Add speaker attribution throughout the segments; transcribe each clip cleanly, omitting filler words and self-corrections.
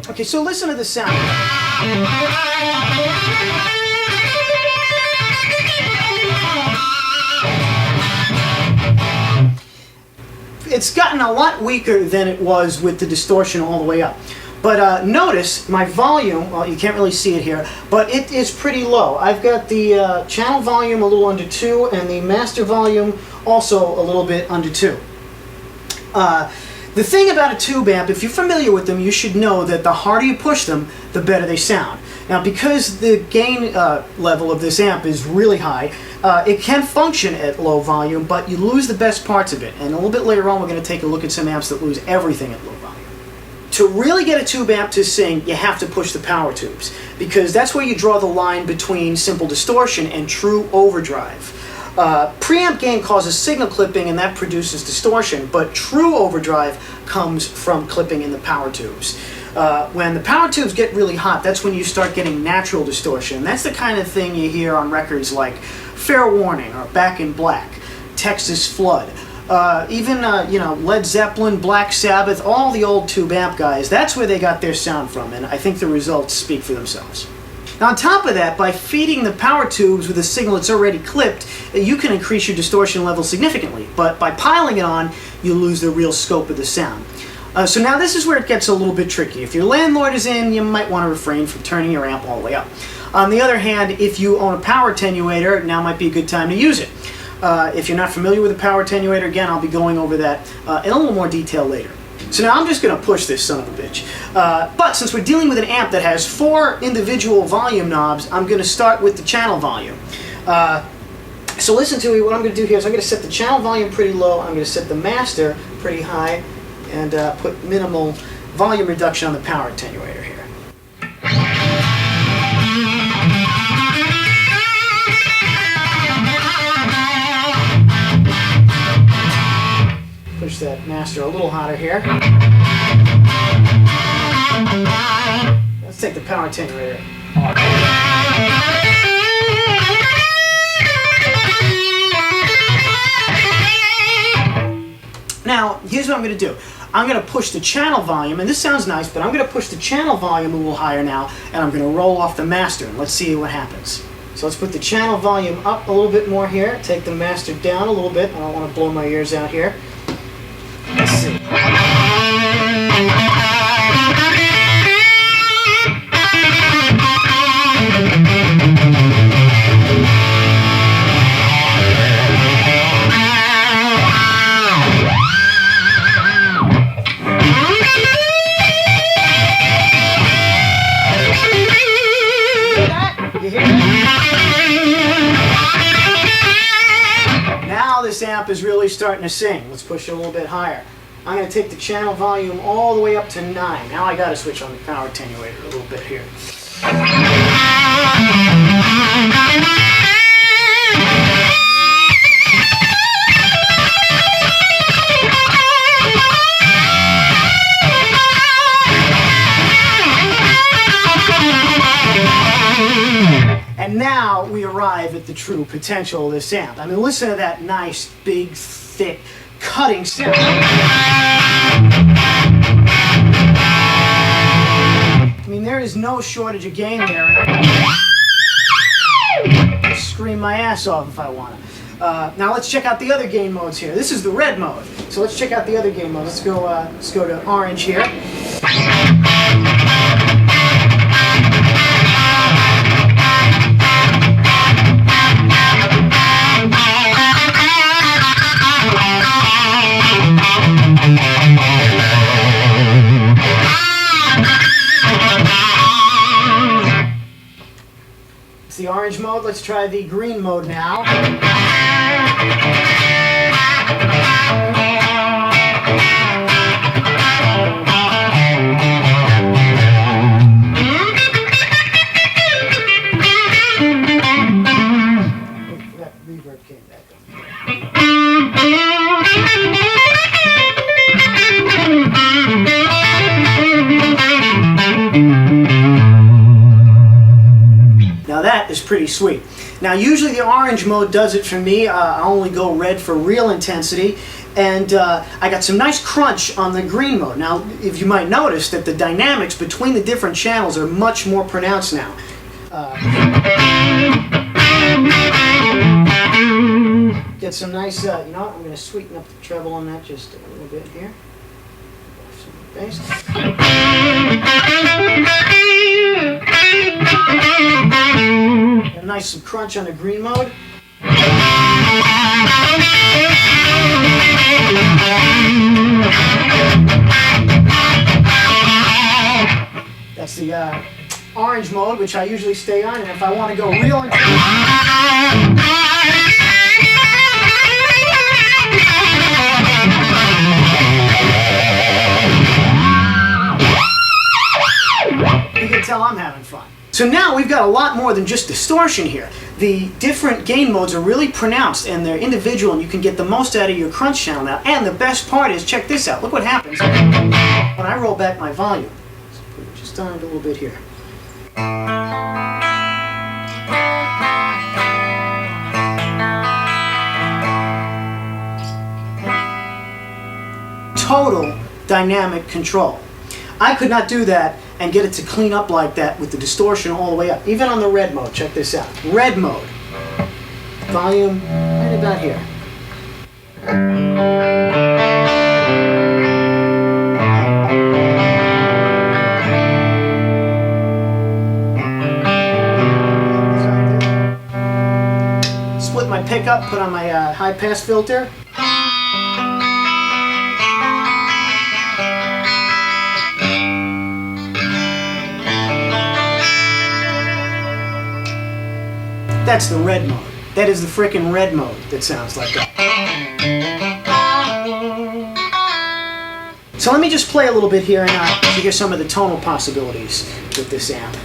Speaker 1: Okay, so listen to the sound. It's gotten a lot weaker than it was with the distortion all the way up. But notice my volume, well, you can't really see it here, but it is pretty low. I've got the channel volume a little under 2 and the master volume also a little bit under 2. The thing about a tube amp, if you're familiar with them, you should know that the harder you push them, the better they sound. Now, because the gain level of this amp is really high, it can function at low volume, but you lose the best parts of it. And a little bit later on, we're going to take a look at some amps that lose everything at low volume. To really get a tube amp to sing, you have to push the power tubes, because that's where you draw the line between simple distortion and true overdrive. Preamp gain causes signal clipping and that produces distortion, but true overdrive comes from clipping in the power tubes. When the power tubes get really hot, that's when you start getting natural distortion. That's the kind of thing you hear on records like Fair Warning or Back in Black, Texas Flood. Even Led Zeppelin, Black Sabbath, all the old tube amp guys, that's where they got their sound from, and I think the results speak for themselves. Now, on top of that, by feeding the power tubes with a signal that's already clipped, you can increase your distortion level significantly, but by piling it on, you lose the real scope of the sound. So now this is where it gets a little bit tricky. If your landlord is in, you might want to refrain from turning your amp all the way up. On the other hand, if you own a power attenuator, now might be a good time to use it. If you're not familiar with a power attenuator, again, I'll be going over that in a little more detail later. So now I'm just going to push this son of a bitch. But since we're dealing with an amp that has 4 individual volume knobs, I'm going to start with the channel volume. So listen to me, what I'm going to do here is I'm going to set the channel volume pretty low, I'm going to set the master pretty high, and put minimal volume reduction on the power attenuator here. Push that master a little hotter here. Let's take the power attenuator. Now, here's what I'm going to do. I'm going to push the channel volume, and this sounds nice, but I'm going to push the channel volume a little higher now, and I'm going to roll off the master, and let's see what happens. So let's put the channel volume up a little bit more here, take the master down a little bit. I don't want to blow my ears out here. Let's see. Now this amp is really starting to sing. Let's push it a little bit higher. I'm going to take the channel volume all the way up to 9. Now I got to switch on the power attenuator a little bit here. And now we arrive at the true potential of this amp. I mean, listen to that nice, big, thick, cutting sound. I mean, there is no shortage of gain there. And I can scream my ass off if I want to. Now let's check out the other gain modes here. This is the red mode. So let's check out the other gain mode. Let's go to orange here. It's the orange mode. Let's try the green mode now. That reverb came back up. Now that is pretty sweet. Now usually the orange mode does it for me. I only go red for real intensity. And I got some nice crunch on the green mode. Now, if you might notice that the dynamics between the different channels are much more pronounced now. Get some nice, you know what, I'm going to sweeten up the treble on that just a little bit here. Some bass. A nice some crunch on the green mode. That's the orange mode, which I usually stay on, and if I want to go real into you can tell I'm having fun. So now we've got a lot more than just distortion here. The different gain modes are really pronounced and they're individual, and you can get the most out of your crunch channel now. And the best part is, check this out, look what happens when I roll back my volume. Let's put it just on a little bit here. Total dynamic control. I could not do that and get it to clean up like that with the distortion all the way up. Even on the red mode, check this out. Red mode. Volume right about here. Split my pickup, put on my high pass filter. That's the red mode. That is the frickin' red mode that sounds like that. So let me just play a little bit here and you hear some of the tonal possibilities with this amp.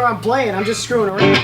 Speaker 1: I'm playing, I'm just screwing around.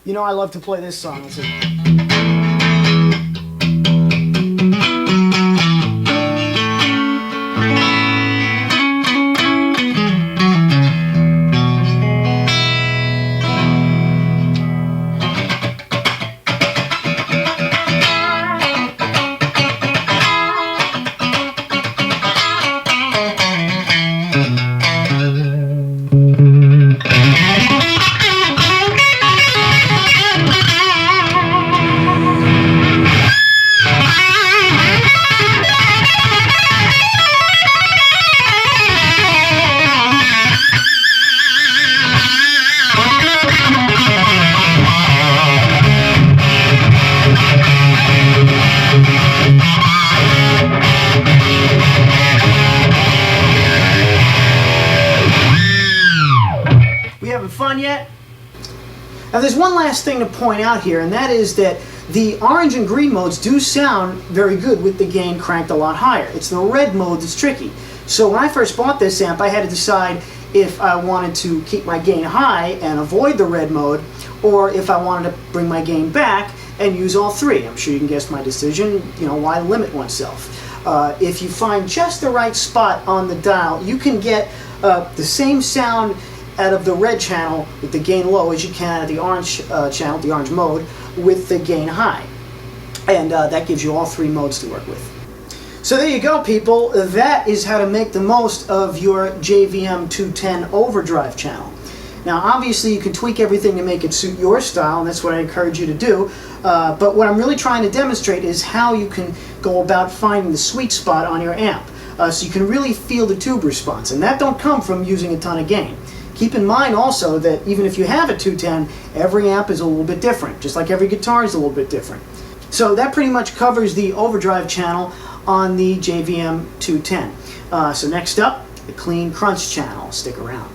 Speaker 1: You know I love to play this song. fun yet? Now there's one last thing to point out here, and that is that the orange and green modes do sound very good with the gain cranked a lot higher. It's the red mode that's tricky. So when I first bought this amp, I had to decide if I wanted to keep my gain high and avoid the red mode, or if I wanted to bring my gain back and use all three. I'm sure you can guess my decision. You know, why limit oneself? If you find just the right spot on the dial, you can get the same sound out of the red channel with the gain low as you can out of the orange channel, the orange mode, with the gain high. And that gives you all three modes to work with. So there you go, people. That is how to make the most of your JVM210 Overdrive channel. Now obviously you can tweak everything to make it suit your style, and that's what I encourage you to do. But what I'm really trying to demonstrate is how you can go about finding the sweet spot on your amp. So you can really feel the tube response, and that don't come from using a ton of gain. Keep in mind also that even if you have a 210, every amp is a little bit different, just like every guitar is a little bit different. So that pretty much covers the Overdrive channel on the JVM210. So next up, the Clean Crunch channel. Stick around.